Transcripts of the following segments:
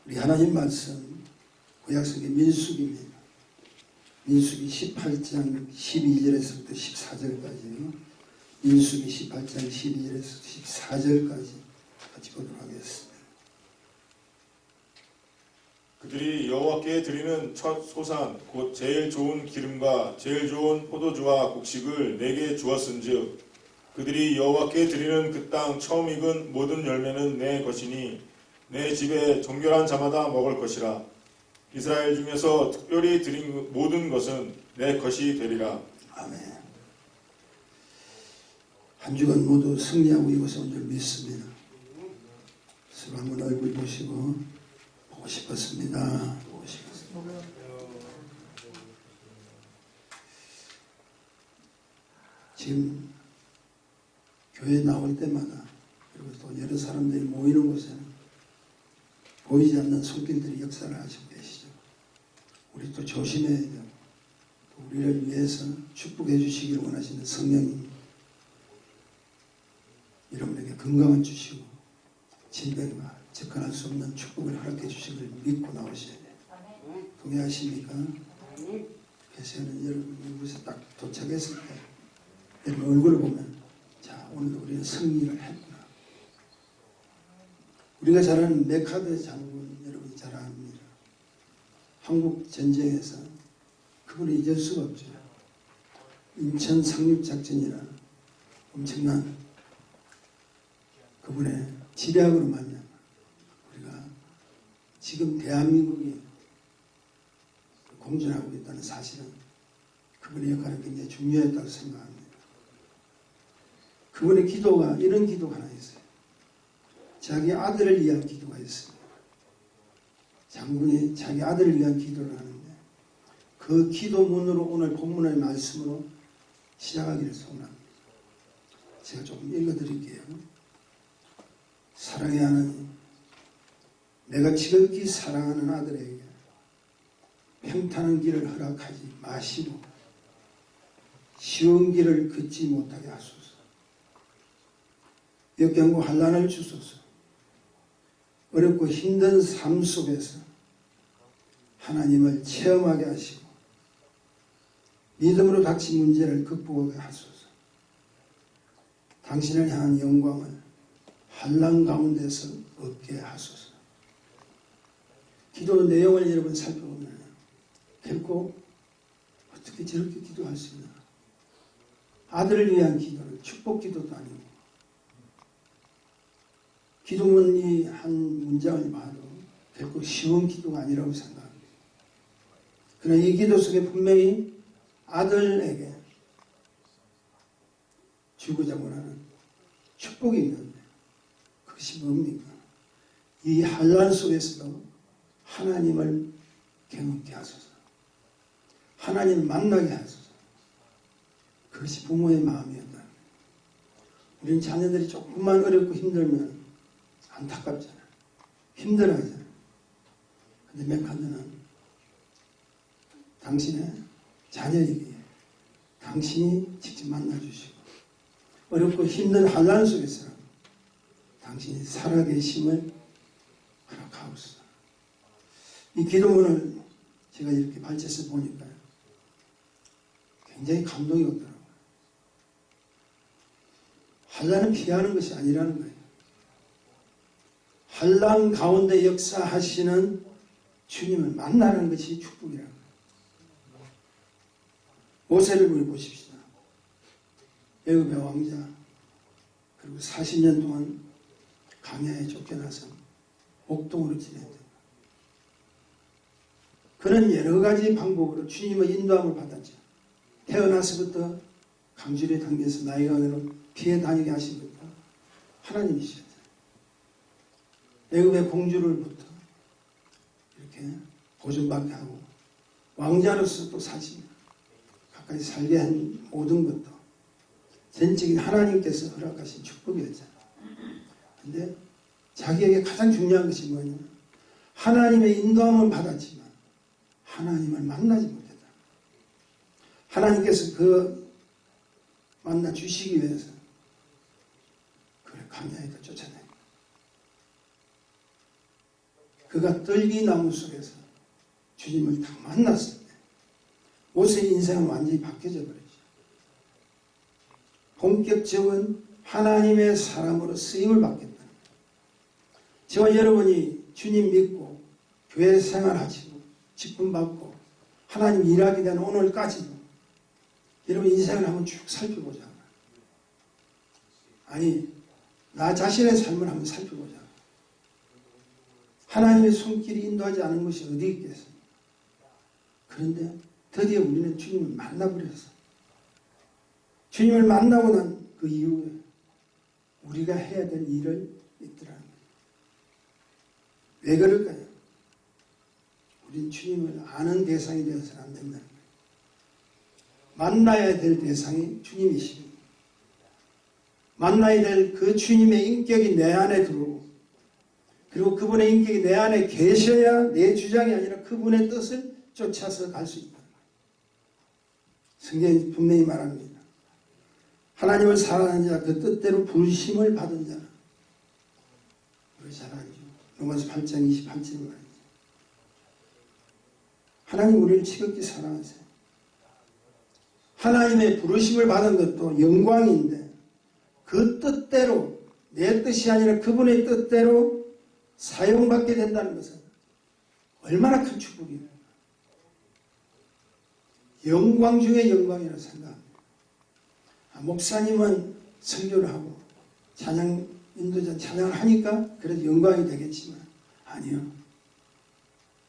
우리 하나님 말씀 구약성경 민수기입니다. 민수기 18장 12절에서부터 14절까지요. 민수기 18장 12절에서 14절까지 같이 보도록 하겠습니다. 그들이 여호와께 드리는 첫 소산 곧 제일 좋은 기름과 제일 좋은 포도주와 곡식을 내게 주었은즉 그들이 여호와께 드리는 그 땅 처음 익은 모든 열매는 내 것이니 내 집에 정결한 자마다 먹을 것이라. 이스라엘 중에서 특별히 드린 모든 것은 내 것이 되리라. 아멘. 한 주간 모두 승리하고 이곳에 온 줄 믿습니다. 서로 한번 얼굴 보시고 보고 싶었습니다. 보고 싶었습니다. 지금 교회 나올 때마다 그리고 또 여러 사람들이 모이는 곳에는 보이지 않는 손길들이 역사를 하시고 계시죠. 우리 또 조심해야 되고 또 우리를 위해서 축복해 주시기를 원하시는 성령님 여러분에게 건강을 주시고 질병과 접근할 수 없는 축복을 허락해 주시기를 믿고 나오셔야 돼요. 동의하십니까? 그래서 여러분 이곳에 딱 도착했을 때 여러분 얼굴을 보면 자, 오늘도 우리는 승리를 했구나. 우리가 잘 아는 메카드 장군 여러분이 잘 압니다. 한국 전쟁에서 그분을 잊을 수가 없죠. 인천 상륙작전이라 엄청난 그분의 지략으로 말미암아 우리가 지금 대한민국이 공존하고 있다는 사실은 그분의 역할은 굉장히 중요했다고 생각합니다. 그분의 기도가 이런 기도가 하나 있어요. 자기 아들을 위한 기도가 있습니다. 장군이 자기 아들을 위한 기도를 하는데 그 기도문으로 오늘 본문의 말씀으로 시작하기를 소원합니다. 제가 조금 읽어드릴게요. 사랑의 하나님, 내가 지극히 사랑하는 아들에게 평탄한 길을 허락하지 마시고 쉬운 길을 걷지 못하게 하소서. 역경과 환난을 주소서. 어렵고 힘든 삶 속에서 하나님을 체험하게 하시고 믿음으로 닥친 문제를 극복하게 하소서. 당신을 향한 영광을 환난 가운데서 얻게 하소서. 기도 내용을 여러분 살펴보면 결코 어떻게 저렇게 기도할 수 있나. 아들을 위한 기도는 축복 기도도 아니고 기도문 이 한 문장을 봐도 결코 쉬운 기도가 아니라고 생각합니다. 그러나 이 기도 속에 분명히 아들에게 주고자 원하는 축복이 있는데 그것이 뭡니까? 이 환난 속에서도 하나님을 경험케 하소서. 하나님을 만나게 하소서. 그것이 부모의 마음이었다. 우리는 자녀들이 조금만 어렵고 힘들면 안타깝잖아. 힘들어하잖아. 근데 메카드는 당신의 자녀에게 당신이 직접 만나주시고 어렵고 힘든 환난 속에서 당신이 살아계심을 허락하옵소서. 이 기도문을 제가 이렇게 발제해서 보니까 굉장히 감동이 오더라고요. 환난은 피하는 것이 아니라는 거예요. 환난 가운데 역사하시는 주님을 만나는 것이 축복이라는 거예요. 모세를 우리 보십시다. 애굽의 왕자 그리고 40년 동안 광야에 쫓겨나서 옥동으로 지냈다. 그런 여러 가지 방법으로 주님의 인도함을 받았죠. 태어나서부터 강줄에 당겨서 나이가 들어 피해 다니게 하신 것도 하나님이셨어요. 애굽의 공주를부터 이렇게 보존받게 하고 왕자로서 또 40년 가까이 살게 한 모든 것도 전적인 하나님께서 허락하신 축복이었잖아요. 근데 자기에게 가장 중요한 것이 뭐냐면 하나님의 인도함을 받았지만 하나님을 만나지 못했다. 하나님께서 그 만나 주시기 위해서 그를 광야에 쫓아내고 그가 떨기나무 속에서 주님을 딱 만났을 때 모세의 인생은 완전히 바뀌어져 버리죠. 본격적인 하나님의 사람으로 쓰임을 받겠다. 저와 여러분이 주님 믿고 교회 생활하시고 직분 받고 하나님 일하게 된 오늘까지도 여러분 인생을 한번 쭉 살펴보자. 아니 나 자신의 삶을 한번 살펴보자. 하나님의 손길이 인도하지 않은 것이 어디 있겠습니까? 그런데 드디어 우리는 주님을 만나버렸어. 주님을 만나고 난 그 이후에 우리가 해야 될 일을 있더라는 거예요. 왜 그럴까요? 우린 주님을 아는 대상이 되어서는 안 된다는 거예요. 만나야 될 대상이 주님이십니다. 만나야 될 그 주님의 인격이 내 안에 들어오고 그리고 그분의 인격이 내 안에 계셔야 내 주장이 아니라 그분의 뜻을 쫓아서 갈 수 있다. 성경이 분명히 말합니다. 하나님을 사랑하는 자, 그 뜻대로 부르심을 받은 자는 우리 잘 알죠. 로마서 8장 28절 말이죠. 하나님 우리를 지극히 사랑하세요. 하나님의 부르심을 받은 것도 영광인데 그 뜻대로 내 뜻이 아니라 그분의 뜻대로 사용받게 된다는 것은 얼마나 큰 축복입니까? 영광 중에 영광이라고 생각합니다. 목사님은 설교를 하고 찬양 인도자 찬양을 하니까 그래도 영광이 되겠지만 아니요.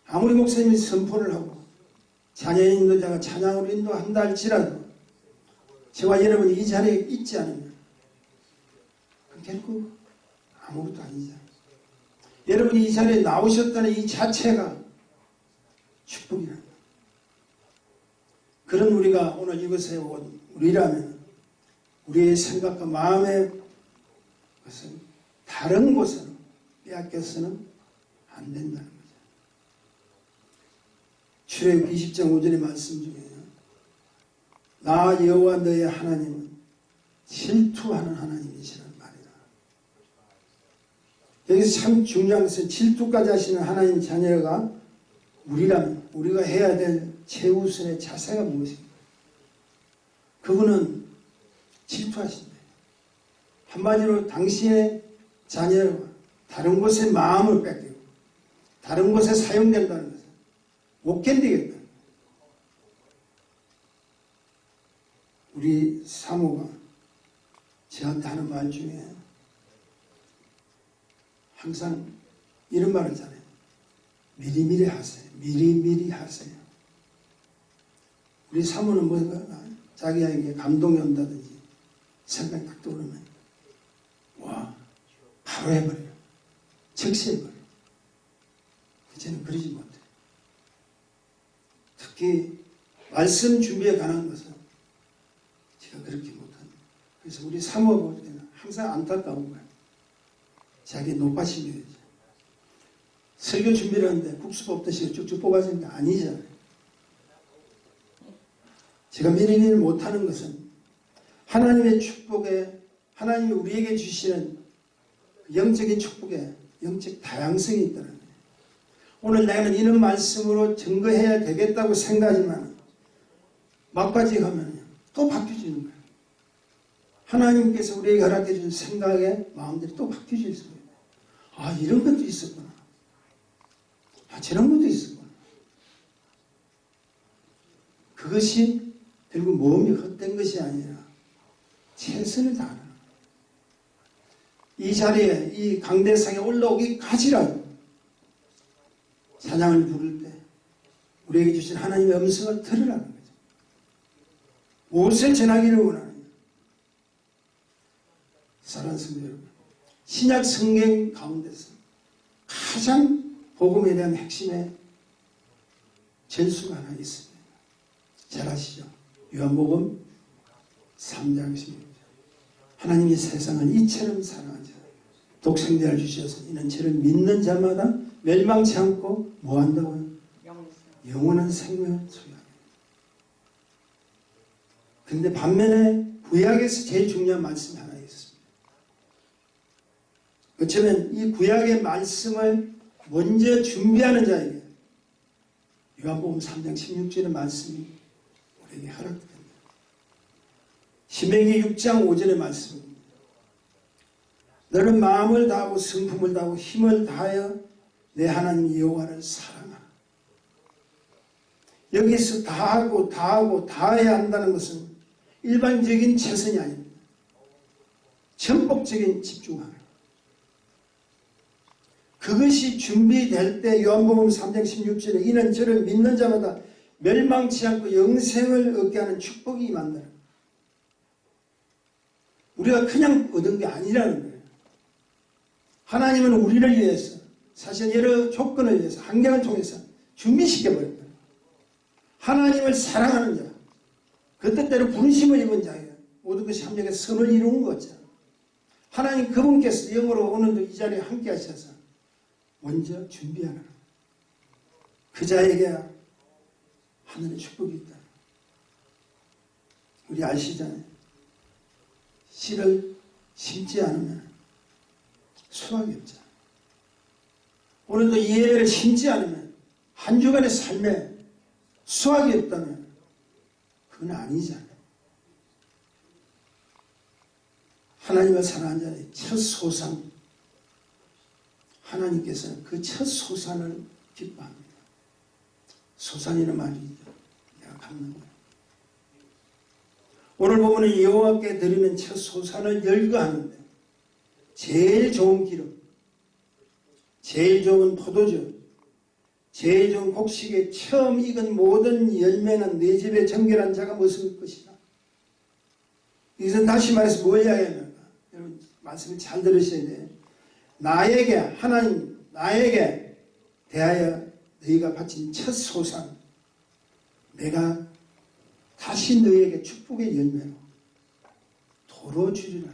아무리 목사님이 선포를 하고 찬양 인도자가 찬양으로 인도한다 할지라도 저와 여러분이 이 자리에 있지 않으면 그건 결국 아무것도 아니잖아요. 여러분이 이 자리에 나오셨다는 이 자체가 축복이랍니다. 그런 우리가 오늘 이곳에 온 우리라면 우리의 생각과 마음의 것은 다른 곳으로 빼앗겨서는 안 된다는 거죠. 출애굽 20장 5절의 말씀 중에요. 나 여호와 너의 하나님은 질투하는 하나님이시란 말이다. 여기서 참 중요한 것은 질투까지 하시는 하나님 자녀가 우리라면 우리가 해야 될 최우선의 자세가 무엇입니까? 그분은 질투하신다. 한마디로 당신의 자녀가 다른 곳에 마음을 뺏기고 다른 곳에 사용된다는 것은 못 견디겠다. 우리 사모가 저한테 하는 말 중에 항상 이런 말을 잘해요. 미리미리 하세요. 미리미리 하세요. 우리 사모는 뭔가 자기에게 감동이 온다든지 생각이 딱 떠오르면 와 바로 해버려요. 즉시 해버려요. 저는 그러지 못해요. 특히 말씀 준비에 관한 것은 제가 그렇게 못합니다. 그래서 우리 사모는 항상 안타까운 거예요. 자기 높아심이죠. 설교 준비를 하는데 국수 뽑듯이 쭉쭉 뽑아지는 게 아니잖아요. 제가 미리미리 못하는 것은 하나님의 축복에 하나님이 우리에게 주시는 영적인 축복에 영적 다양성이 있다는 거예요. 오늘 내가 이런 말씀으로 증거해야 되겠다고 생각하지만 막바지 가면 또 바뀌어지는 거예요. 하나님께서 우리에게 허락해 준 생각의 마음들이 또 바뀌어질 수가 있어요. 아 이런 것도 있었구나. 아 저런 것도 있었구나. 그것이 결국 몸이 헛된 것이 아니라 최선을 다하는 이 자리에 이 강대상에 올라오기까지라도 찬양을 부를 때 우리에게 주신 하나님의 음성을 들으라는 거죠. 무엇을 전하기를 원하느냐. 사랑하는 성도 여러분, 신약 성경 가운데서 가장 복음에 대한 핵심의 전수가 하나 있습니다. 잘 아시죠? 요한복음 3장 16절. 하나님이 세상을 이처럼 사랑하자 독생자를 주셔서 이는 저를 믿는 자마다 멸망치 않고 뭐한다고요? 영원한 생명을 소유하게. 근데 반면에 구약에서 제일 중요한 말씀이 하나 있습니다. 어쩌면 이 구약의 말씀을 먼저 준비하는 자에게 요한복음 3장 16절의 말씀이 우리에게 허락됩니다. 신명기 6장 5절의 말씀입니다. 너는 마음을 다하고 성품을 다하고 힘을 다하여 내 하나님 여호와를 사랑하라. 여기서 다해야 한다는 것은 일반적인 최선이 아닙니다. 전폭적인 집중하라. 그것이 준비될 때 요한복음 3장 16절에 이는 저를 믿는 자마다 멸망치 않고 영생을 얻게 하는 축복이 임한다. 우리가 그냥 얻은 게 아니라는 거예요. 하나님은 우리를 위해서 사실 여러 조건을 위해서 환경을 통해서 준비시켜버립니다. 하나님을 사랑하는 자, 그 뜻대로 분심을 입은 자예요. 모든 것이 합력해서 선을 이루는 거죠. 하나님 그분께서 영으로 오늘도 이 자리에 함께 하셔서 먼저 준비하라. 그 자에게 하늘의 축복이 있다. 우리 아시잖아요. 씨를 심지 않으면 수확이 없잖아요. 오늘도 이 예배를 심지 않으면 한 주간의 삶에 수확이 없다면 그건 아니잖아요. 하나님을 사랑하는 자의 첫 소산, 하나님께서는 그 첫 소산을 기뻐합니다. 소산이라는 말이죠. 내가 갚는 거예요. 오늘 보면 여호와께 드리는 첫 소산을 열거하는데 제일 좋은 기름, 제일 좋은 포도주, 제일 좋은 곡식에 처음 익은 모든 열매는 내 집에 정결한 자가 먹을 것이다. 이것은 다시 말해서 뭘 이야기하는가? 여러분 말씀을 잘 들으셔야 돼요. 나에게 하나님 나에게 대하여 너희가 바친 첫 소산 내가 다시 너희에게 축복의 열매로 도로 주리라.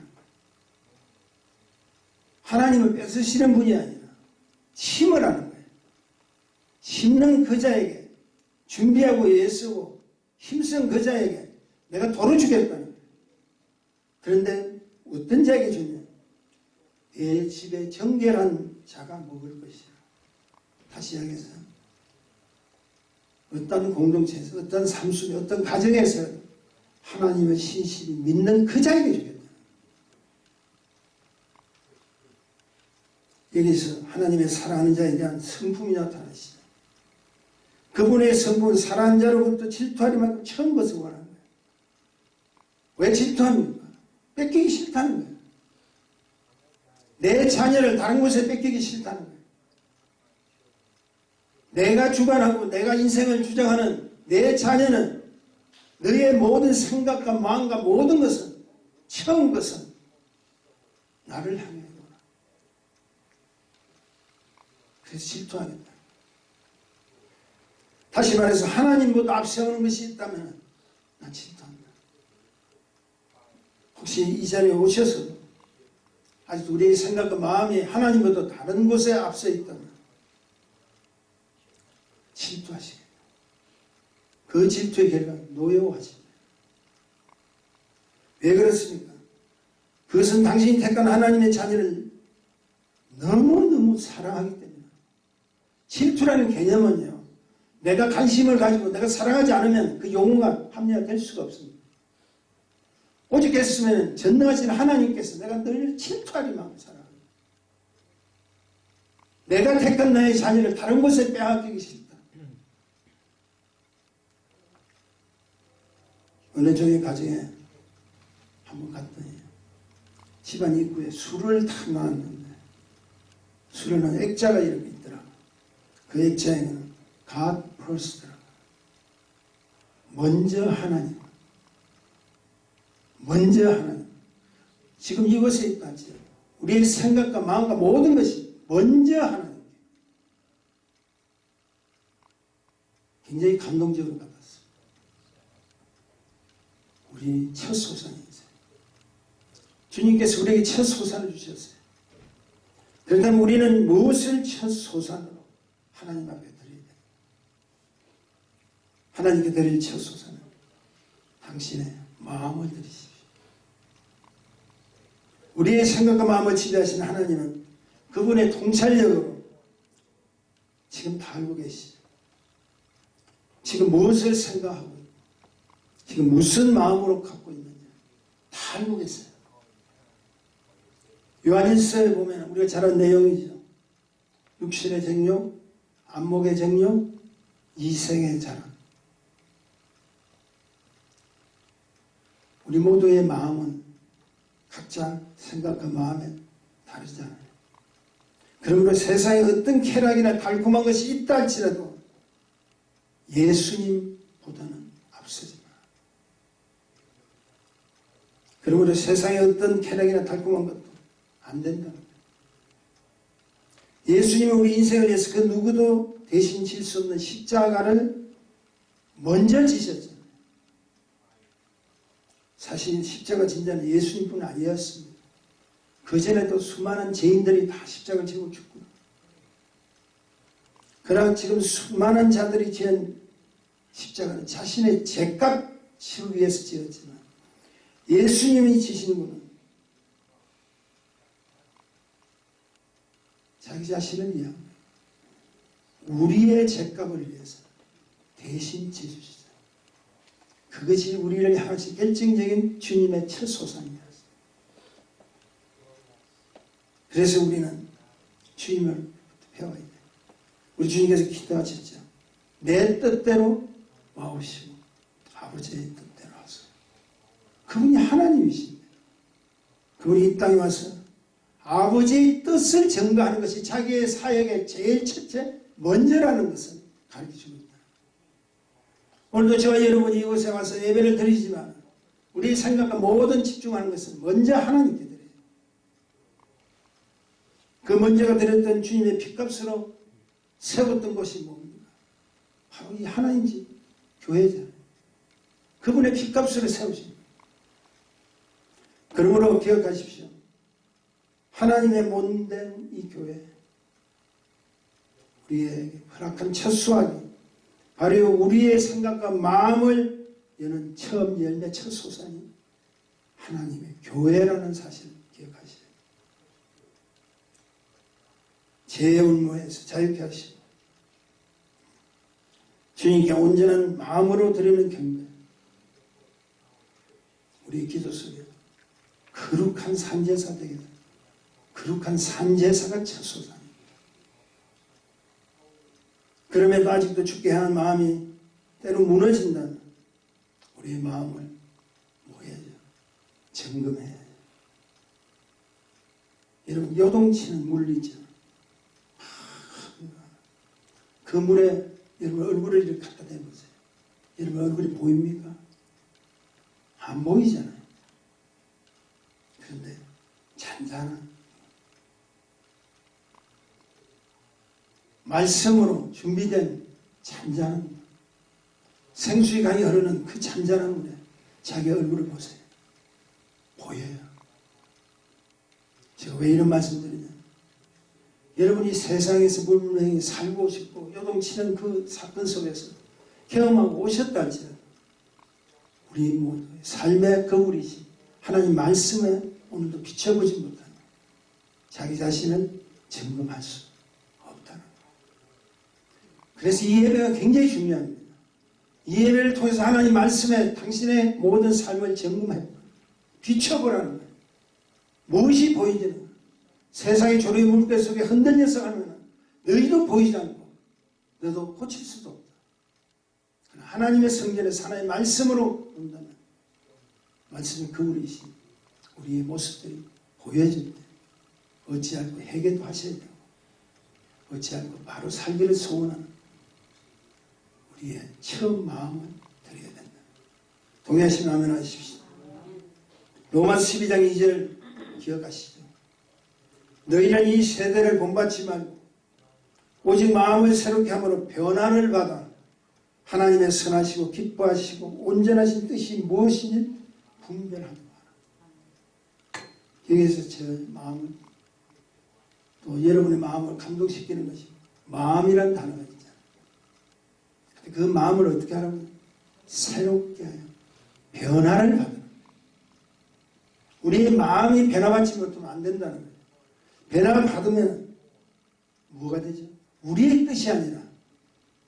하나님은 뺏으시는 분이 아니라 힘을 하는 거예요. 힘는 그 자에게 준비하고 애쓰고 힘쓴 그 자에게 내가 도로 주겠다는 거예요. 그런데 어떤 자에게 주냐? 내 집에 정결한 자가 먹을 것이야. 다시 이야기해서 어떤 공동체에서 어떤 삶 속에 어떤 가정에서 하나님을 신실히 믿는 그 자에게 주겠다. 여기서 하나님의 사랑하는 자에 대한 성품이 나타나시죠. 그분의 성품은 사랑하는 자로부터 질투하리 말고 처음 것을 원하는 거예요. 왜 질투합니까? 뺏기기 싫다는 거예요. 내 자녀를 다른 곳에 뺏기기 싫다는 거예요. 내가 주관하고 내가 인생을 주장하는 내 자녀는 너의 모든 생각과 마음과 모든 것은 처음 것은 나를 향해 해둬라. 그래서 질투하겠다. 다시 말해서 하나님보다 앞세우는 것이 있다면 난 질투한다. 혹시 이 자리에 오셔서 아직 우리의 생각과 마음이 하나님보다 다른 곳에 앞서 있다면 질투하시겠다. 그 질투의 결과 노여워하십니다. 왜 그렇습니까? 그것은 당신이 택한 하나님의 자녀를 너무너무 사랑하기 때문에. 질투라는 개념은요, 내가 관심을 가지고 내가 사랑하지 않으면 그 용어가 합리화 될 수가 없습니다. 오직 했으면 전능하신 하나님께서 내가 늘 질투하리만 사랑합니다. 내가 택한 나의 자녀를 다른 곳에 빼앗기기 싫다. 어느 종의 가정에 한번 갔더니 집안 입구에 술을 탁 놨는데 술에는 액자가 이렇게 있더라. 그 액자에는 God first더라. 먼저 하나님. 먼저 하나님. 지금 이곳에 있다지. 우리의 생각과 마음과 모든 것이 먼저 하나님. 굉장히 감동적으로 받았습니다. 우리 첫 소산이세요. 주님께서 우리에게 첫 소산을 주셨어요. 그렇다면 우리는 무엇을 첫 소산으로 하나님 앞에 드려야 돼요? 하나님께 드릴 첫 소산은 당신의 마음을 드리십시오. 우리의 생각과 마음을 지배하시는 하나님은 그분의 통찰력으로 지금 다 알고 계시죠. 지금 무엇을 생각하고 있고 지금 무슨 마음으로 갖고 있느냐 다 알고 계세요. 요한일서에 보면 우리가 잘 아는 내용이죠. 육신의 정욕, 안목의 정욕, 이생의 자랑. 우리 모두의 마음은 각자 생각과 마음에 다르잖아요. 그러므로 세상에 어떤 쾌락이나 달콤한 것이 있다 할지라도 예수님보다는 앞서지 마. 그러므로 세상에 어떤 쾌락이나 달콤한 것도 안 된다는 거예요. 예수님이 우리 인생을 위해서 그 누구도 대신 질 수 없는 십자가를 먼저 지셨잖아요. 사실 십자가 진자는 예수님뿐 아니었습니다. 그 전에도 수많은 죄인들이 다 십자가를 지고 죽고 그러나 지금 수많은 자들이 지은 십자가는 자신의 죄값 치르기 위해서 지었지만 예수님이 지신 분은 자기 자신을 위한 우리의 죄값을 위해서 대신 지주시죠. 그것이 우리를 향하신 결정적인 주님의 첫 소상이었어요. 그래서 우리는 주님을 배워야 돼요. 우리 주님께서 기도하셨죠. 내 뜻대로 와오시고 아버지의 뜻대로 하소서. 그분이 하나님이십니다. 그분이 이 땅에 와서 아버지의 뜻을 전가하는 것이 자기의 사역의 제일 첫째 먼저라는 것을 가르쳐주고 있다. 오늘도 저와 여러분이 이곳에 와서 예배를 드리지만 우리의 생각과 모든 집중하는 것은 먼저 하나님께 드려요. 그 먼저가 드렸던 주님의 핏값으로 세웠던 곳이 뭡니까? 바로 이 하나님 집 교회잖아요. 그분의 핏값으로 세우십니다. 그러므로 기억하십시오. 하나님의 몸된 이 교회, 우리에게 허락한 첫 수확이 바로 우리의 생각과 마음을 여는 처음 열매 첫 소산이 하나님의 교회라는 사실을 기억하시오. 죄의 울무에서 자유케 하시고 주님께 온전한 마음으로 드리는 경배, 우리 기도 속에 거룩한 산제사 되게 됩니다. 거룩한 산제사가 첫 소산입니다. 그럼에도 아직도 죽게 하는 마음이 때로 무너진다면 우리의 마음을 뭐 해야죠? 점검해야죠. 여러분 요동치는 물이 있죠. 그 물에 여러분 얼굴을 이렇게 갖다 대보세요. 여러분 얼굴이 보입니까? 안 보이잖아요. 그런데 잔잔한 말씀으로 준비된 잔잔한 생수의 강이 흐르는 그 잔잔한 물에 자기 얼굴을 보세요. 보여요. 제가 왜 이런 말씀 드리냐. 여러분이 세상에서 물렁히 살고 싶고 요동치는 그 사건 속에서 경험하고 오셨다 할지라도 우리 모두의 삶의 거울이신 하나님 말씀에 오늘도 비춰보지 못하는 자기 자신을 점검할 수 없다는 것. 그래서 이 예배가 굉장히 중요합니다. 이 예배를 통해서 하나님 말씀에 당신의 모든 삶을 점검해 비춰보라는 거예요. 무엇이 보이지는 세상의 조류의 물결 속에 흔들려서 가면 너희도 보이지 않고 너도 고칠 수도 없다. 그러나 하나님의 성전에서 하나님의 말씀으로 본다면 말씀이 거울이신 우리의 모습들이 보여질 때 어찌할고 회개도 하셔야 되고 어찌할고 바로 살기를 소원하는 우리의 처음 마음을 드려야 된다. 동의하시면 아멘 하십시오. 로마서 12장 2절 기억하시죠. 너희는 이 세대를 본받지 말고 오직 마음을 새롭게 함으로 변화를 받아 하나님의 선하시고 기뻐하시고 온전하신 뜻이 무엇인지 분별하도록 하라. 여기서 제 마음을 또 여러분의 마음을 감동시키는 것이 마음이라는 단어가 있잖아요. 그 마음을 어떻게 하라고요? 새롭게 하여 변화를 받으라. 우리의 마음이 변화받지 못하면 안 된다는 거예요. 변화를 받으면 뭐가 되죠? 우리의 뜻이 아니라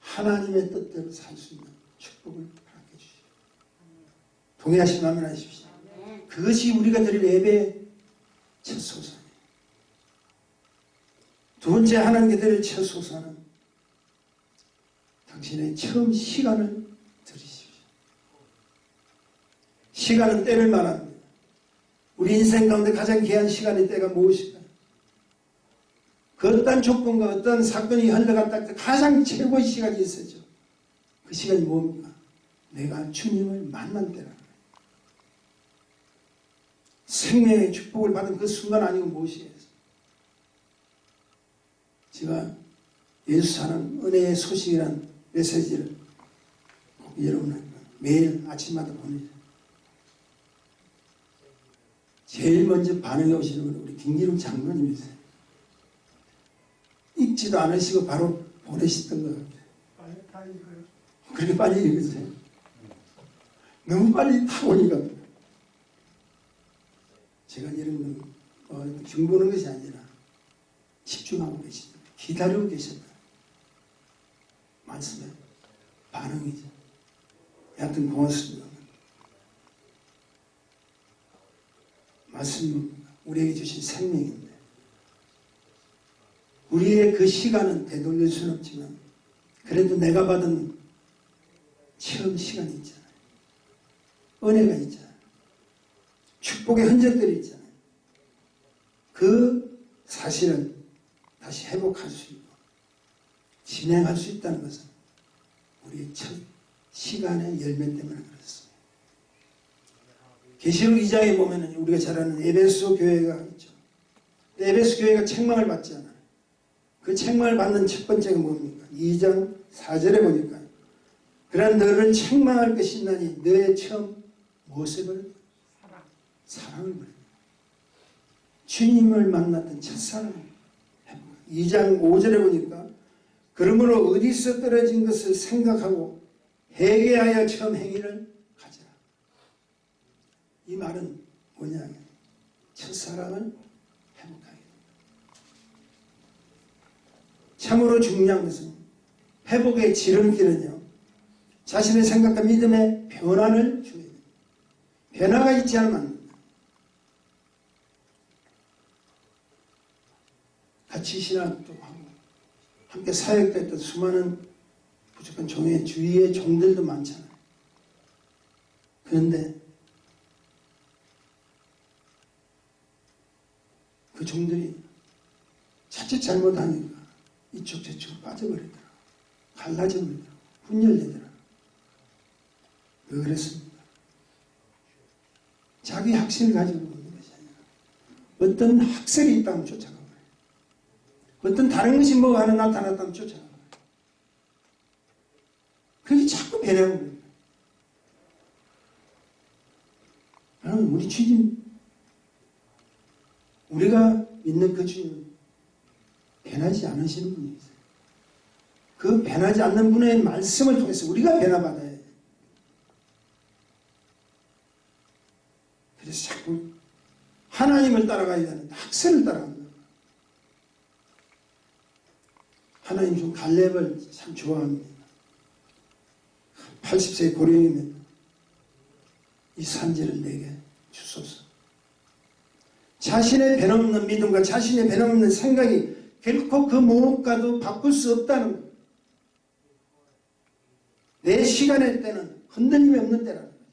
하나님의 뜻대로 살 수 있는 축복을 허락해 주시오. 동의하시면 아멘 하십시오. 그것이 우리가 드릴 예배의 첫 소산이에요. 두 번째 하나님께 드릴 첫 소산은 당신의 처음 시간을 드리십시오. 시간은 때를 말합니다. 우리 인생 가운데 가장 귀한 시간의 때가 무엇일까요? 그 어떤 조건과 어떤 사건이 흘러갔다 때 가장 최고의 시간이 있었죠. 그 시간이 뭡니까? 내가 주님을 만난 때라는 거예요. 생명의 축복을 받은 그 순간 아니고 무엇이에요? 제가 예수 사는 은혜의 소식이란 메시지를 여러분은 매일 아침마다 보내죠. 제일 먼저 반응해 오시는 건 우리 김기룡 장로님이세요. 읽지도 않으시고 바로 보내시던 것 같아요. 그렇게 빨리 읽으세요? 너무 빨리 다 오니까. 제가 이런 건 중보는 것이 아니라 집중하고 계시다. 기다리고 계셨다. 말씀에 반응이죠. 여하튼 고맙습니다. 말씀은 우리에게 주신 생명인데 우리의 그 시간은 되돌릴 수는 없지만 그래도 내가 받은 처음 시간이 있잖아요. 은혜가 있잖아요. 축복의 흔적들이 있잖아요. 그 사실을 다시 회복할 수 있고 진행할 수 있다는 것은 우리의 첫 시간의 열매 때문에 그렇습니다. 계시록 2장에 보면 우리가 잘 아는 에베소 교회가 있죠. 에베소 교회가 책망을 받지 않아요. 그 책망을 받는 첫 번째가 뭡니까? 2장 4절에 보니까 그러나 너를 책망할 것이 있나니 너의 처음 무엇을 버렸다? 사랑을 버렸다. 주님을 만났던 첫사랑을 해보고 2장 5절에 보니까 그러므로 어디서 떨어진 것을 생각하고 회개하여 처음 행위를 가져라. 이 말은 뭐냐? 첫사랑을 회복하게. 참으로 중요한 것은 회복의 지름길은요. 자신의 생각과 믿음의 변화를 주어야 됩니다. 변화가 있지 않으면 안 됩니다. 같이 신앙도 하고 함께 사역했던 수많은 부족한 종의 주위의 종들도 많잖아요. 그런데 그 종들이 자칫 잘못하니까 이쪽 저쪽 빠져버리더라. 갈라져버리더라. 분열되더라. 왜 그랬습니까? 자기 학생을 가지고 있는 것이 아니라 어떤 학설이 있다면 쫓아가버려요. 어떤 다른 것이 뭐 하나 나타났다면 쫓아가버려요. 그게 자꾸 변해버려요. 여러분, 우리 주님, 우리가 믿는 그 주님은 변하지 않으시는 분이세요. 그 변하지 않는 분의 말씀을 통해서 우리가 변화받아야 해요. 그래서 자꾸 하나님을 따라가야 되는데 학설을 따라간다. 하나님 좀 갈렙을 참 좋아합니다. 80세 고령이면 이 산지를 내게 주소서. 자신의 변함없는 믿음과 자신의 변함없는 생각이 결코 그 무엇과도 바꿀 수 없다는 거예요. 내 시간의 때는 흔들림이 없는 때라는 거예요.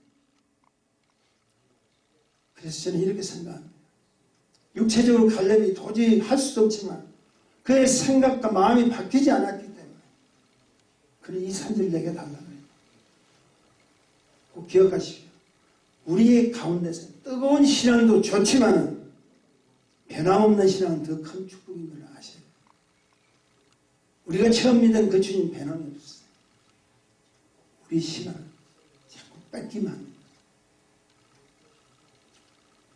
그래서 저는 이렇게 생각합니다. 육체적으로 갈렙이 도저히 할 수도 없지만 그의 생각과 마음이 바뀌지 않았기 때문에 그는 이 산지를 내게 달라는 거예요. 꼭 기억하시오. 우리의 가운데서 뜨거운 신앙도 좋지만은 변함없는 신앙은 더 큰 축복인 걸 아셔야 돼요. 우리가 처음 믿은 그 주님 변함이 없어요. 우리 신앙을 자꾸 뺏기만 합니다.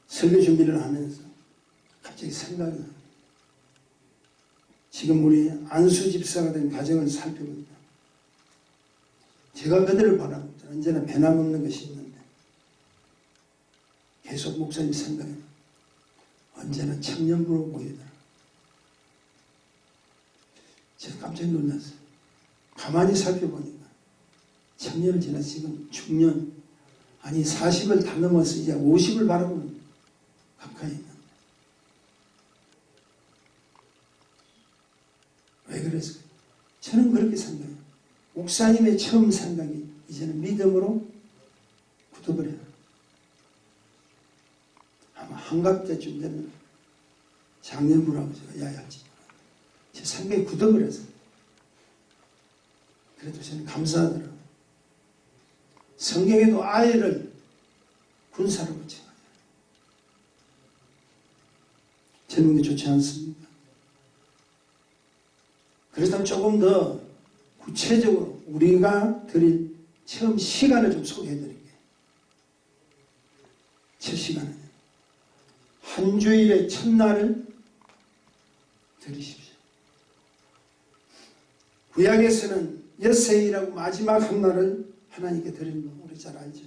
설교 준비를 하면서 갑자기 생각이 나요. 지금 우리 안수 집사가 된 가정을 살펴봅니다. 제가 그들을 바라봅니다. 언제나 변함없는 것이 있는데 계속 목사님 생각에 언제나 청년부로 보이더라. 제가 깜짝 놀랐어요. 가만히 살펴보니까 청년을 지나 지금 중년, 아니 40을 다 넘어서 이제 50을 바라보는 가까이 있는데 왜 그랬을까요? 저는 그렇게 생각해요. 목사님의 처음 생각이 이제는 믿음으로 굳어버려요. 아마 한갑때쯤 되면 장년부라고 제가 이야기할지 제 생각이 굳어버려서 그래도 저는 감사하더라고요. 성경에도 아이를 군사로 붙여가요. 젊은 게 좋지 않습니까? 그렇다면 조금 더 구체적으로 우리가 드릴 처음 시간을 좀 소개해드릴게요. 첫 시간은 한 주일의 첫날을 드리십시오. 구약에서는 엿새이라고 마지막 한 날을 하나님께 드리는 거 우리 잘 알죠.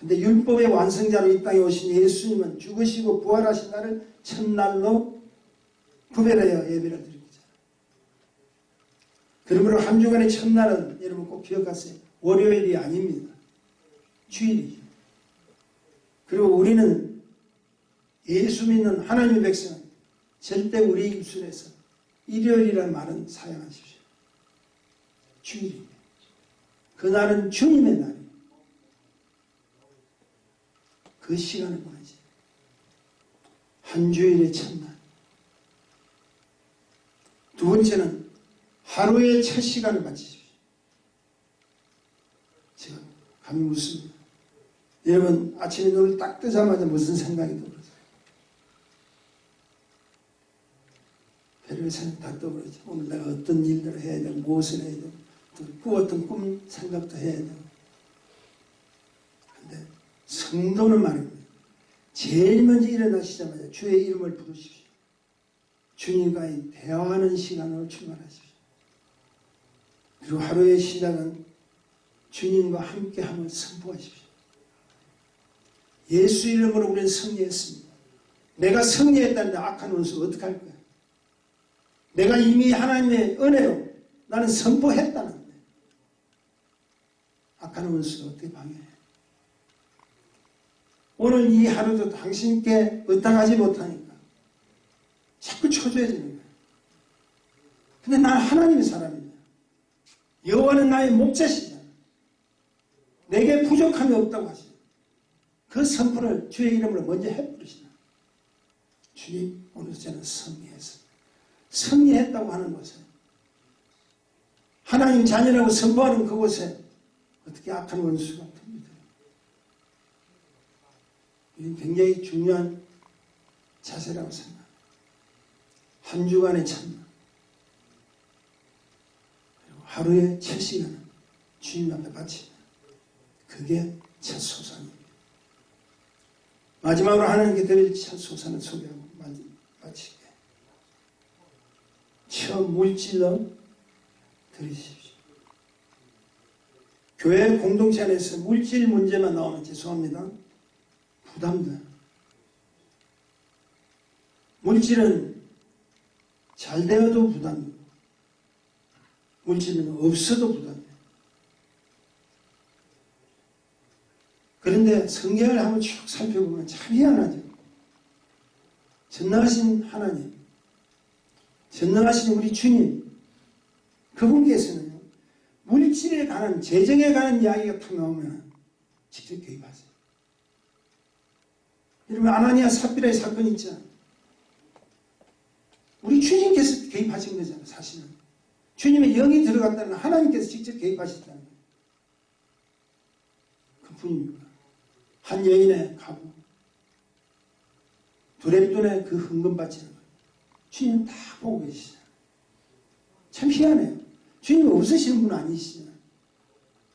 근데 율법의 완성자로 이 땅에 오신 예수님은 죽으시고 부활하신 날을 첫날로 구별하여 예배를 드립니다. 그러므로 한 주간의 첫날은 여러분 꼭 기억하세요. 월요일이 아닙니다. 주일이죠. 그리고 우리는 예수 믿는 하나님의 백성은 절대 우리 입술에서 일요일이라는 말은 사용하십시오. 주일입니다. 그날은 주님의 날이에요. 그 시간을 보내지. 한 주일의 첫날. 두 번째는 하루의 첫 시간을 바치십시오. 제가 감이 묻습니다. 여러분 아침에 눈을 딱 뜨자마자 무슨 생각이 떠오르세요? 별별 생각 다 떠오르죠. 오늘 내가 어떤 일들을 해야 되고 무엇을 해야 되고 또 꾸었던 꿈 생각도 해야 되고. 그런데 성도는 말입니다. 제일 먼저 일어나시자마자 주의 이름을 부르십시오. 주님과의 대화하는 시간으로 출발하십시오. 그리고 하루의 시작은 주님과 함께함을 선포하십시오. 예수 이름으로 우리는 승리했습니다. 내가 승리했다는데 악한 원수 어떻게 할 거야? 내가 이미 하나님의 은혜로 나는 선포했다는데 악한 원수가 어떻게 방해해? 오늘 이 하루도 당신께 의탁하지 못하니까 자꾸 초조해지는 거예요. 근데 난 하나님의 사람이냐? 여호와는 나의 목자시냐? 내게 부족함이 없다고 하시죠. 그 선포를 주의 이름으로 먼저 해버리시나. 주님, 오늘 저는 승리했습니다. 승리했다고 하는 곳에 하나님 자녀라고 선포하는 그곳에 어떻게 악한 원수가 듭니다. 이건 굉장히 중요한 자세라고 생각합니다. 한 주간의 첫날 그리고 하루의 첫 시간은 주님 앞에 바치면 그게 첫 소산입니다. 마지막으로 하나님께 드릴 첫 소산을 소개하고 마칠게요. 처음 물질로 드리십시오. 교회 공동체 안에서 물질 문제만 나오면 죄송합니다. 부담돼요. 물질은 잘 되어도 부담이고 물질은 없어도 부담이에요. 그런데 성경을 한번 쭉 살펴보면 참 희한하죠. 전능하신 하나님, 전능하신 우리 주님, 그분께서는 물질에 관한, 재정에 관한 이야기가 탁 나오면 직접 개입하세요. 여러분 아나니아 삽비라의 사건 있잖아요. 우리 주님께서 개입하신 거잖아요. 사실은 주님의 영이 들어갔다는 하나님께서 직접 개입하셨다는 거예요. 그뿐입니다. 한 여인의 가부, 두랩돈에 그 헌금 바치는 거예요. 주님 다 보고 계시잖아요. 참 희한해요. 주님이 없으시는 분은 아니시잖아요.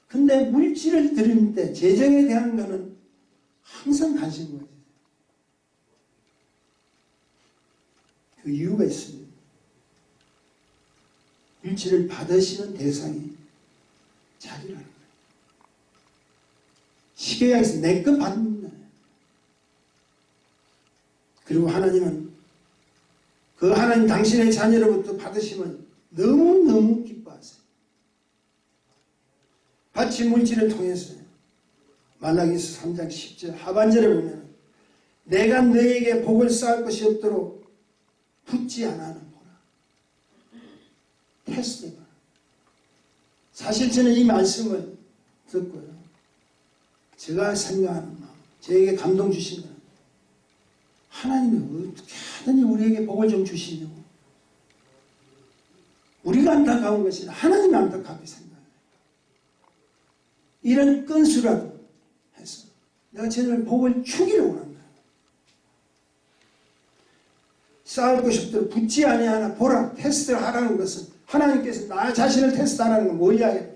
근데 물질을 드릴 때 재정에 대한 거는 항상 관심을 가지세요. 그 이유가 있습니다. 물질을 받으시는 대상이 자기라는 거예요. 시계약에서 내 것 받는다. 그리고 하나님은 그 하나님 당신의 자녀로부터 받으시면 너무너무 기뻐하세요. 밭이 물질을 통해서 말라기서 3장 10절 하반절에 보면 내가 너에게 복을 쌓을 것이 없도록 붙지 않아는 보라. 테스트가. 사실 저는 이 말씀을 듣고요. 제가 생각하는 마음, 저에게 감동 주신 거는 하나님이 어떻게 하더니 우리에게 복을 좀 주시냐고. 우리가 안타까운 것이 하나님이 안타깝게 생각해요. 이런 건수라도 해서 내가 저를 복을 주기를 원한다. 쌓을 것이 없도록 붙지 아니하나 보라. 테스트를 하라는 것은 하나님께서 나 자신을 테스트하라는 건 뭘 이야기합니까?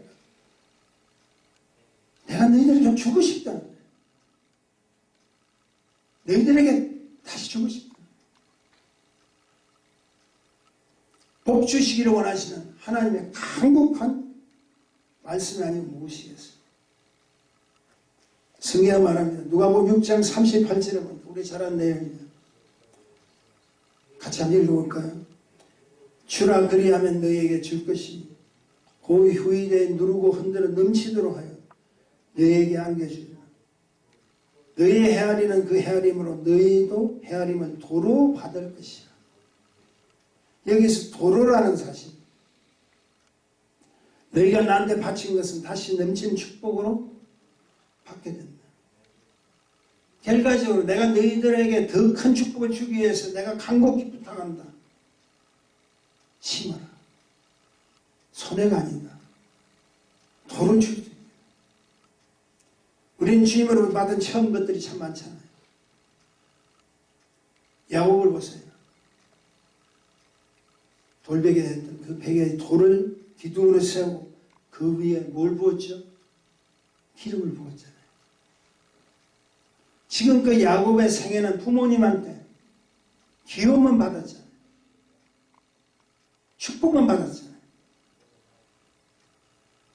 내가 너희들을 좀 주고 싶다는 거예요. 너희들에게 다시 주고 싶다. 복 주시기를 원하시는 하나님의 강력한 말씀이 아니면 무엇이겠어요? 성경에 말합니다. 누가복음 6장 38절에 보면 우리 잘 아는 내용입니다. 같이 한번 읽어볼까요? 주라 그리하면 너희에게 줄 것이 그 후일에 누르고 흔들어 넘치도록 하여 너희에게 안겨주리라. 너희의 헤아리는 그 헤아림으로 너희도 헤아림을 도로 받을 것이라. 여기서 도로라는 사실, 너희가 나한테 바친 것은 다시 넘치는 축복으로 받게 된다. 결과적으로 내가 너희들에게 더 큰 축복을 주기 위해서 내가 간곡히 부탁한다. 심어라. 손해가 아니다. 도를 주지. 우리는 주님으로부터 받은 처음 것들이 참 많잖아요. 야곱을 보세요. 돌베개 했던 그 베개에 돌을 기둥으로 세우고 그 위에 뭘 부었죠? 기름을 부었잖아요. 지금 그 야곱의 생애는 부모님한테 기업만 받았잖아요. 축복만 받았잖아요.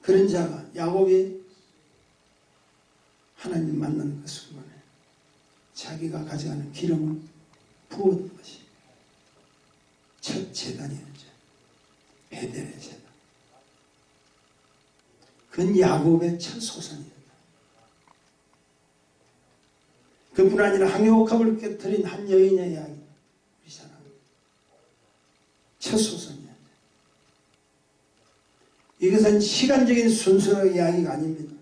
그런 자가 야곱이 하나님 만나는 그 순간에 자기가 가져가는 기름을 부었던 것이 첫 재단이었죠. 베델의 재단. 그건 야곱의 첫 소산이었다. 그뿐 아니라 항해옥합을 깨뜨린 한 여인의 이야기. 우리 사람. 첫 소산이었다. 이것은 시간적인 순서의 이야기가 아닙니다.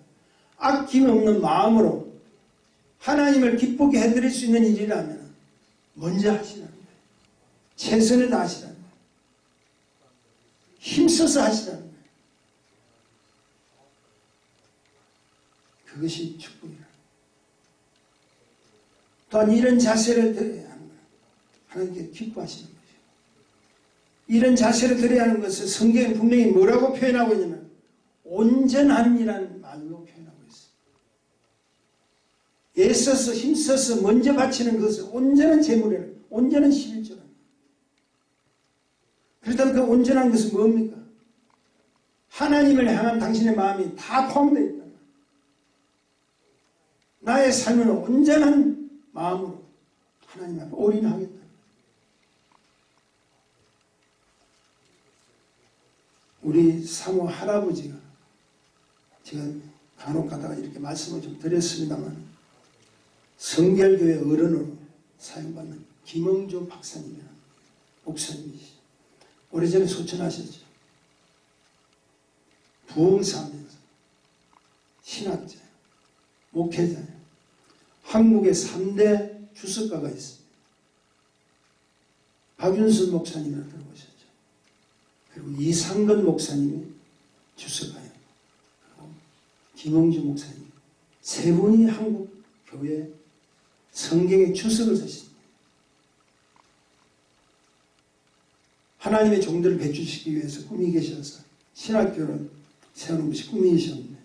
아낌없는 마음으로 하나님을 기쁘게 해드릴 수 있는 일이라면 먼저 하시라는 거예요. 최선을 다하시라는 거예요. 힘써서 하시라는 거예요. 그것이 축복이라. 또한 이런 자세를 드려야 하는 거예요. 하나님께 기뻐하시는 거죠. 이런 자세를 드려야 하는 것을 성경에 분명히 뭐라고 표현하고 있냐면 온전함이라는 말로 표현하고 있어요. 애써서 힘써서 먼저 바치는 것을 온전한 재물을, 온전한 11조라는 거예요. 그렇다면 그 온전한 것은 뭡니까? 하나님을 향한 당신의 마음이 다 포함되어 있다. 나의 삶은 온전한 마음으로 하나님 앞에 올인하겠다. 우리 사모 할아버지가 제가 간혹 가다가 이렇게 말씀을 좀 드렸습니다만 성결교회 어른으로 사용받는 김영조 박사님이라는 목사님이시죠. 오래전에 소천하셨죠. 부흥사하면서 신학자예요. 목회자예요. 한국의 3대 주석가가 있습니다. 박윤선 목사님을 들어보셨죠. 그리고 이상근 목사님이 주석가예요. 그리고 김홍주 목사님. 세 분이 한국 교회 성경의 주석을 쓰십니다. 하나님의 종들을 배출시키기 위해서 꿈이 계셔서 신학교를 세우는 것이 꿈이셨는데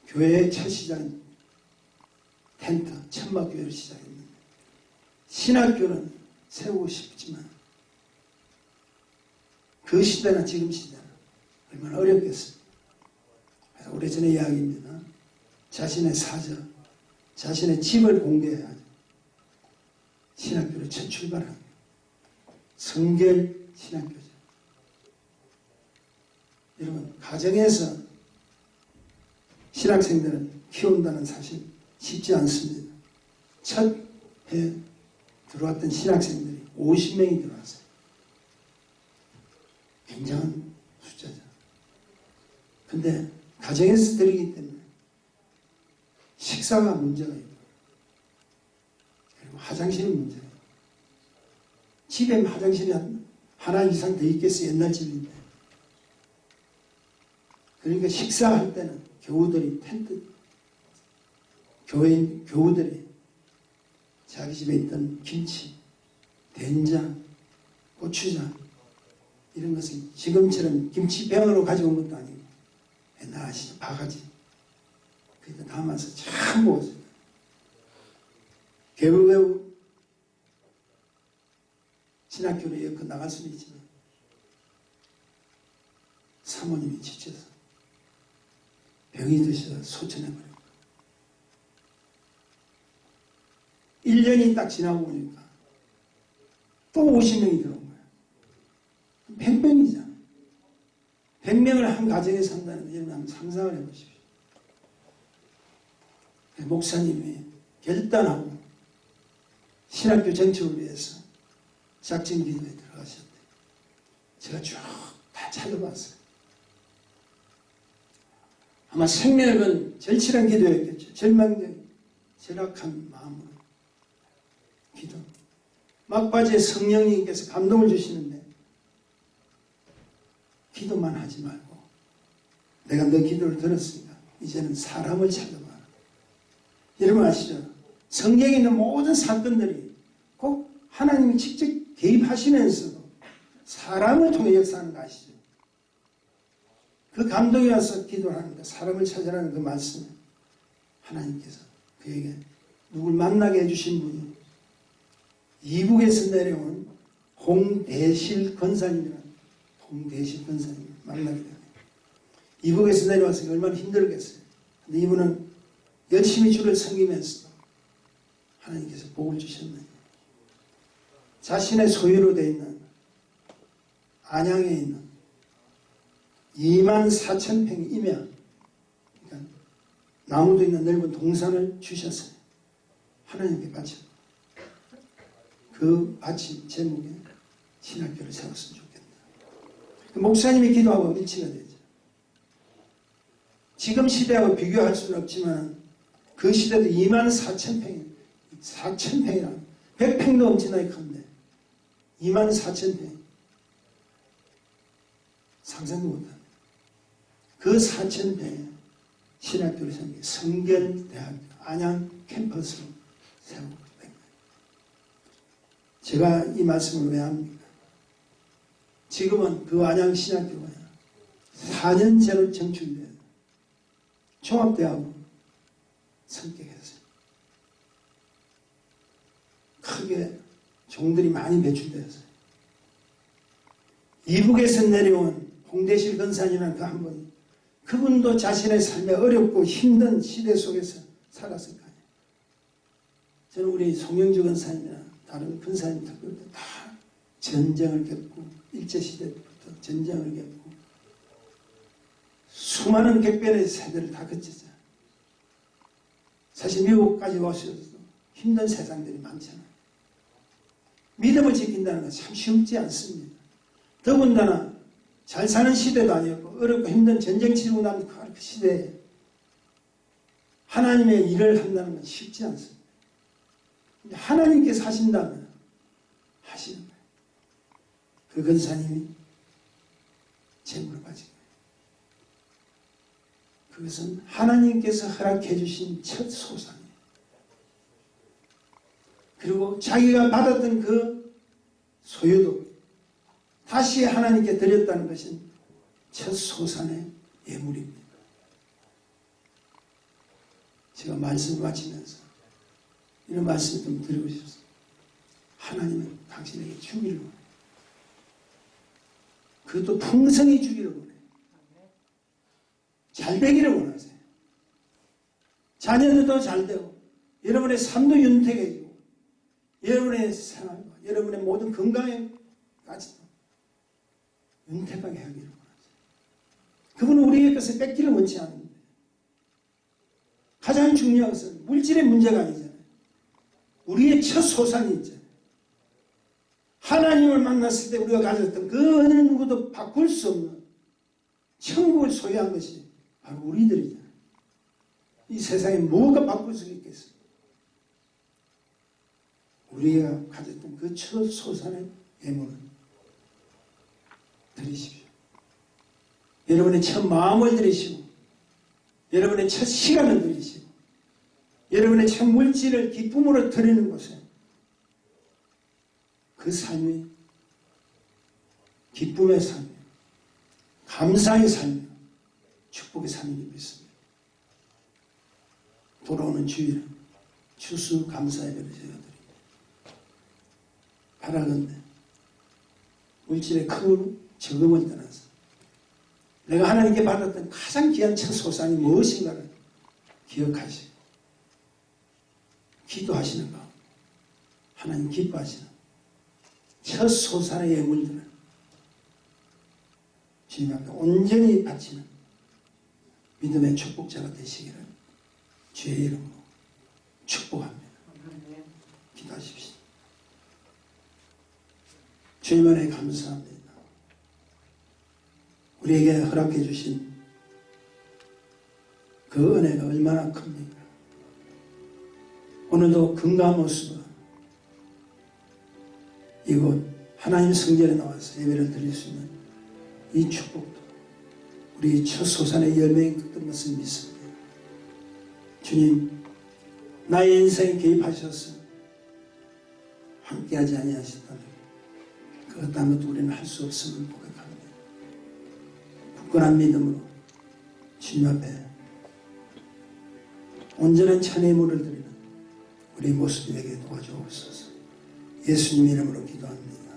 교회의 첫 시작은 텐트, 천막교회를 시작했는데 신학교는 세우고 싶지만 그 시대나 지금 시대는 얼마나 어렵겠습니까? 그래서 오래전의 이야기입니다. 자신의 사저, 자신의 집을 공개해야죠. 신학교를 첫 출발한 성결 신학교죠. 가정에서 신학생들을 키운다는 사실 쉽지 않습니다. 첫 해 들어왔던 신학생들이 50명이 들어왔어요. 굉장한 숫자죠. 근데 가정에서 드리기 때문에 식사가 문제가 있고, 그리고 화장실이 문제가 있고, 집에 화장실이 하나 이상 더 있겠어요. 옛날 집인데. 그러니까 식사할 때는 교우들이 교우들이 자기 집에 있던 김치, 된장, 고추장 이런 것을 지금처럼 김치병으로 가져온 것도 아니고 옛날 아시죠? 바가지. 그래서 담아서 참 먹었어요. 겨우겨우 신학교로 여고 나갈 수는 있지만 사모님이 지쳐서 병이 드셔서 소천해버려요. 1년이 딱 지나고 보니까 또 50명이 들어온 거예요. 100명이잖아요. 100명을 한 가정에 산다는 걸 여러분 한번 상상을 해보십시오. 목사님이 결단하고 신학교 정책을 위해서 작전 기도에 들어가셨대요. 제가 쭉 다 찾아봤어요. 아마 생명을 건 절실한 기도였겠죠. 절망적인 절약한 마음으로 기도. 막바지에 성령님께서 감동을 주시는데 기도만 하지 말고 내가 너 기도를 들었으니까 이제는 사람을 찾아봐라. 여러분 아시죠? 성경에 있는 모든 사건들이 꼭 하나님이 직접 개입하시면서도 사람을 통해 역사하는 거 아시죠? 그 감동이 와서 기도를 하는데 사람을 찾아라는 그 말씀에 하나님께서 그에게 누굴 만나게 해주신 분이 이북에서 내려온 홍대실 권사님이라는 홍대실 권사님을 만나게 되네요. 이북에서 내려와서 얼마나 힘들겠어요. 근데 이분은 열심히 주를 섬기면서 하나님께서 복을 주셨네요. 자신의 소유로 되어 있는 안양에 있는 24,000평 임야, 그러니까 나무도 있는 넓은 동산을 주셨어요. 하나님께 바쳐. 그 바친 제목에 신학교를 세웠으면 좋겠다. 목사님이 기도하고 일치가 되죠. 지금 시대하고 비교할 수는 없지만 그 시대도 24,000평이 4,000평이라 100평도 엄청나게 큰데 24,000평 상상도 못합니다. 그 4,000평에 신학교를 세운 게 성결대학교 안양 캠퍼스로 세우고 된 거예요. 제가 이 말씀을 왜 합니까? 지금은 그 안양 신학교가 4년제로 정출돼요. 종합대학으로 성격했어요. 크게 종들이 많이 배출되었어요. 이북에서 내려온 홍대실 권사님이라는 그 한 분이 그분도 자신의 삶에 어렵고 힘든 시대 속에서 살았을 거 아니에요. 저는 우리 송영주 권사님이나 다른 권사님들도 다 전쟁을 겪고 일제시대부터 전쟁을 겪고 수많은 객변의 세대를 다 거치죠. 사실 미국까지 오셔도 힘든 세상들이 많잖아요. 믿음을 지킨다는 건 참 쉽지 않습니다. 더군다나 잘 사는 시대도 아니었고 어렵고 힘든 전쟁 치르고 난 그 시대에 하나님의 일을 한다는 건 쉽지 않습니다. 하나님께서 하신다면 하시는 거예요. 그 권사님이 재물을 가진 거예요. 그것은 하나님께서 허락해 주신 첫 소산이에요. 그리고 자기가 받았던 그 소유도 다시 하나님께 드렸다는 것은 첫 소산의 예물입니다. 제가 말씀을 마치면서 이런 말씀을 좀 드리고 싶습니다. 하나님은 당신에게 주기를 원해요. 그것도 풍성히 주기를 원해요. 잘 되기를 원하세요. 자녀들도 잘 되고 여러분의 삶도 윤택해지고 여러분의 생활과 여러분의 모든 건강에까지도 윤택하게 하기를 원하세요. 그분은 우리의 것을 뺏기를 원치 않는데 가장 중요한 것은 물질의 문제가 아니잖아요. 우리의 첫 소산이 있잖아요. 하나님을 만났을 때 우리가 가졌던 그 어느 누구도 바꿀 수 없는 천국을 소유한 것이 바로 우리들이잖아요. 이 세상에 뭐가 바꿀 수 있겠어요? 우리가 가졌던 그 첫 소산의 예물을 드리십시오. 여러분의 첫 마음을 드리시고 여러분의 첫 시간을 드리시고 여러분의 첫 물질을 기쁨으로 드리는 곳에 그 삶이 기쁨의 삶이요 감사의 삶이요 축복의 삶임을 믿습니다. 돌아오는 주일은 추수 감사의 예배를 제가 드립니다. 바라건대 물질의 크고 적음을 떠나서 내가 하나님께 받았던 가장 귀한 첫 소산이 무엇인가를 기억하시고 기도하시는 가운데 하나님 기뻐하시는 첫 소산의 예물들을 주님 앞에 온전히 바치는 믿음의 축복자가 되시기를 주의 이름으로 축복합니다. 기도하십시오. 주님 은혜 감사합니다. 우리에게 허락해 주신 그 은혜가 얼마나 큽니까? 오늘도 건강한 모습으로 이곳 하나님 성전에 나와서 예배를 드릴 수 있는 이 축복도 우리 첫 소산의 열매인 것을 믿습니다. 주님, 나의 인생에 개입하셔서 함께하지 아니하셨다면 그 어떤 것도 우리는 할 수 없음을 고백합니다. 굳건한 믿음으로 주님 앞에 온전한 찬양의 물을 드리는 우리 모습이 되게 도와주옵소서. 예수님 이름으로 기도합니다.